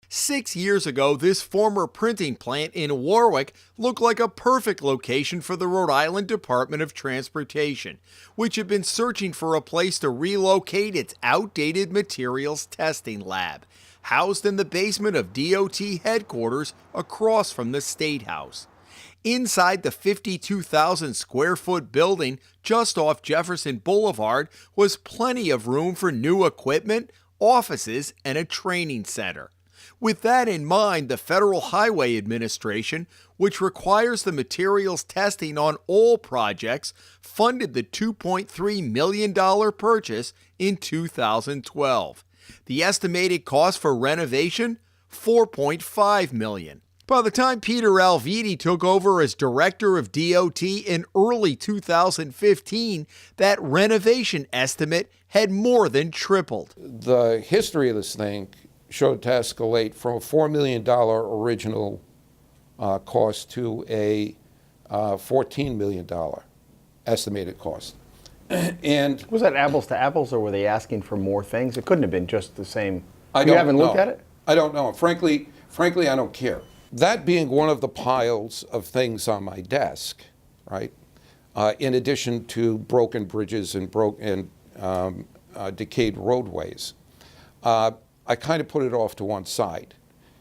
6 years ago, this former printing plant in Warwick looked like a perfect location for the Rhode Island Department of Transportation, which had been searching for a place to relocate its outdated materials testing lab, housed in the basement of DOT headquarters across from the State House. Inside the 52,000 square foot building just off Jefferson Boulevard was plenty of room for new equipment, offices, and a training center. With that in mind, the Federal Highway Administration, which requires the materials testing on all projects, funded the $2.3 million purchase in 2012. The estimated cost for renovation, $4.5 million. By the time Peter Alviti took over as director of DOT in early 2015, that renovation estimate had more than tripled. The history of this thing showed to escalate from a $4 million original cost to a $14 million estimated cost. And was that apples to apples, or were they asking for more things? It couldn't have been just the same. You haven't looked at it? I don't know. Frankly, I don't care. That being one of the piles of things on my desk, right? In addition to broken bridges and decayed roadways, I kind of put it off to one side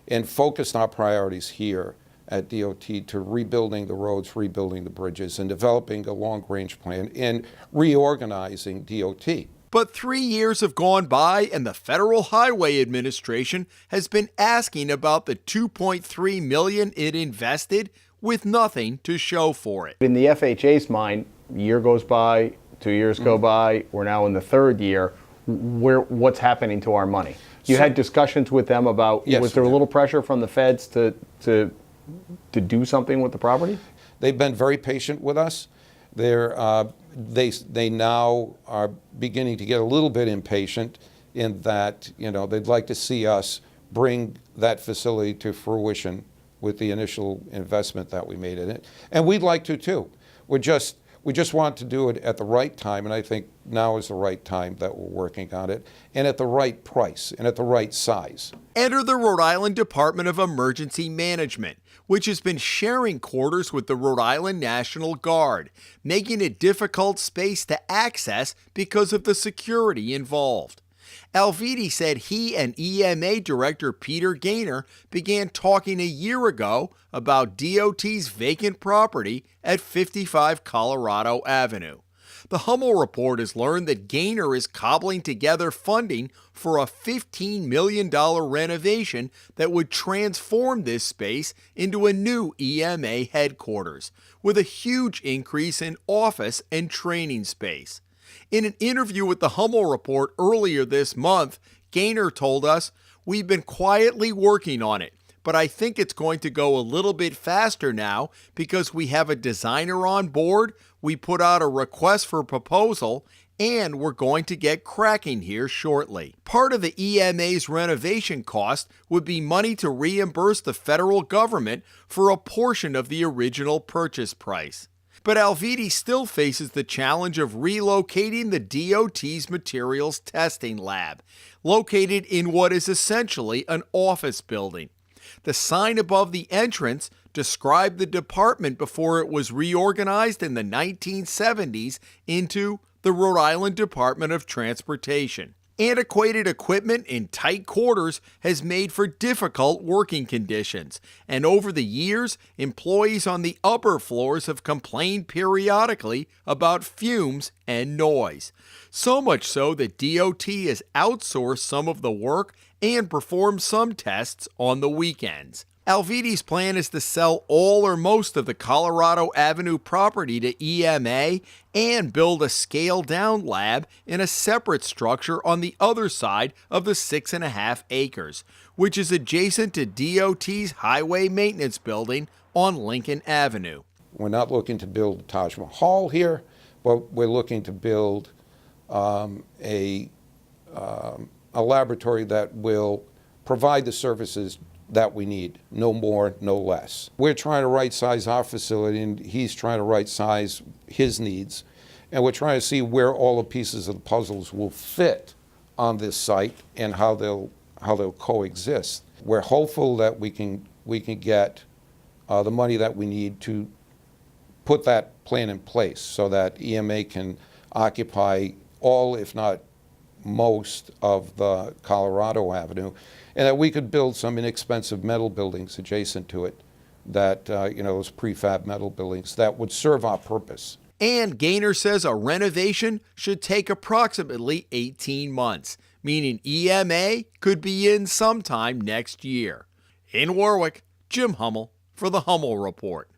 and focused our priorities here at DOT to rebuilding the roads, rebuilding the bridges, and developing a long-range plan and reorganizing DOT. But 3 years have gone by and the Federal Highway Administration has been asking about the $2.3 million it invested with nothing to show for it. In the FHA's mind, a year goes by, 2 years go by, we're now in the third year. What's happening to our money? You had discussions with them about, yes, was there a little pressure from the feds to do something with the property? They've been very patient with us. They now are beginning to get a little bit impatient in that, they'd like to see us bring that facility to fruition with the initial investment that we made in it. And we'd like to too. We just want to do it at the right time, and I think now is the right time that we're working on it, and at the right price, and at the right size. Enter the Rhode Island Department of Emergency Management, which has been sharing quarters with the Rhode Island National Guard, making it difficult space to access because of the security involved. Alviti said he and EMA Director Peter Gaynor began talking a year ago about DOT's vacant property at 55 Colorado Avenue. The Hummel report has learned that Gaynor is cobbling together funding for a $15 million renovation that would transform this space into a new EMA headquarters, with a huge increase in office and training space. In an interview with the Hummel report earlier this month, Gaynor told us, "We've been quietly working on it, but I think it's going to go a little bit faster now because we have a designer on board, we put out a request for proposal, and we're going to get cracking here shortly." Part of the EMA's renovation cost would be money to reimburse the federal government for a portion of the original purchase price. But Alviti still faces the challenge of relocating the DOT's materials testing lab, located in what is essentially an office building. The sign above the entrance described the department before it was reorganized in the 1970s into the Rhode Island Department of Transportation. Antiquated equipment in tight quarters has made for difficult working conditions, and over the years, employees on the upper floors have complained periodically about fumes and noise. So much so that DOT has outsourced some of the work and performed some tests on the weekends. Alviti's plan is to sell all or most of the Colorado Avenue property to EMA and build a scaled-down lab in a separate structure on the other side of the 6.5 acres, which is adjacent to DOT's highway maintenance building on Lincoln Avenue. We're not looking to build Taj Mahal here, but we're looking to build a laboratory that will provide the services that we need, no more, no less. We're trying to right-size our facility, and he's trying to right-size his needs, and we're trying to see where all the pieces of the puzzles will fit on this site and how they'll coexist. We're hopeful that we can get the money that we need to put that plan in place so that EMA can occupy all, if not most, of the Colorado Avenue, and that we could build some inexpensive metal buildings adjacent to it, that, those prefab metal buildings that would serve our purpose. And Gaynor says a renovation should take approximately 18 months, meaning EMA could be in sometime next year. In Warwick, Jim Hummel for the Hummel Report.